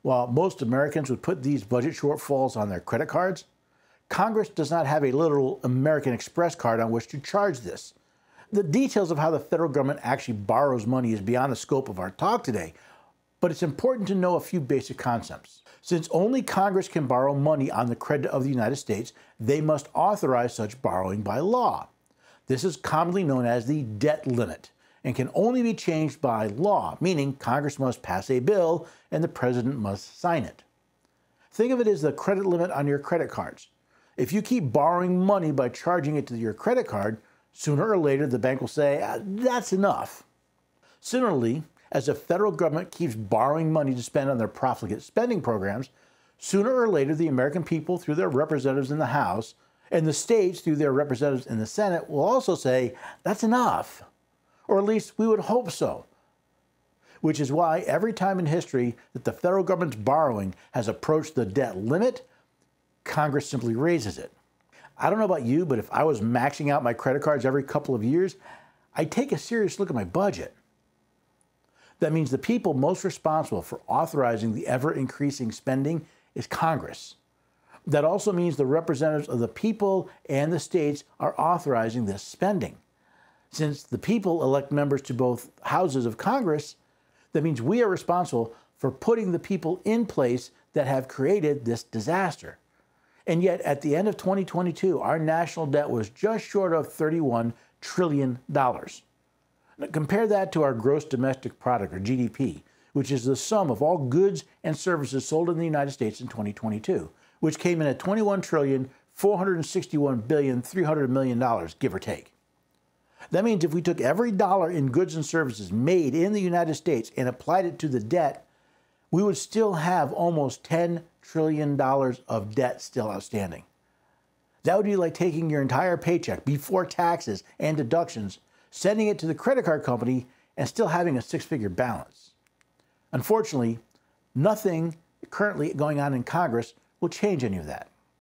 While most Americans would put these budget shortfalls on their credit cards, Congress does not have a literal American Express card on which to charge this. The details of how the federal government actually borrows money is beyond the scope of our talk today, but it's important to know a few basic concepts. Since only Congress can borrow money on the credit of the United States, they must authorize such borrowing by law. This is commonly known as the debt limit and can only be changed by law, meaning Congress must pass a bill and the president must sign it. Think of it as the credit limit on your credit cards. If you keep borrowing money by charging it to your credit card, sooner or later the bank will say, that's enough. Similarly, as the federal government keeps borrowing money to spend on their profligate spending programs, sooner or later the American people, through their representatives in the House, and the states, through their representatives in the Senate, will also say, that's enough. Or at least we would hope so. Which is why every time in history that the federal government's borrowing has approached the debt limit, Congress simply raises it. I don't know about you, but if I was maxing out my credit cards every couple of years, I'd take a serious look at my budget. That means the people most responsible for authorizing the ever-increasing spending is Congress. That also means the representatives of the people and the states are authorizing this spending. Since the people elect members to both houses of Congress, that means we are responsible for putting the people in place that have created this disaster. And yet, at the end of 2022, our national debt was just short of $31 trillion. Now, compare that to our gross domestic product, or GDP, which is the sum of all goods and services sold in the United States in 2022, which came in at $21,461,300,000,000, give or take. That means if we took every dollar in goods and services made in the United States and applied it to the debt, we would still have almost $10 trillion of debt still outstanding. That would be like taking your entire paycheck before taxes and deductions, sending it to the credit card company, and still having a six-figure balance. Unfortunately, nothing currently going on in Congress will change any of that.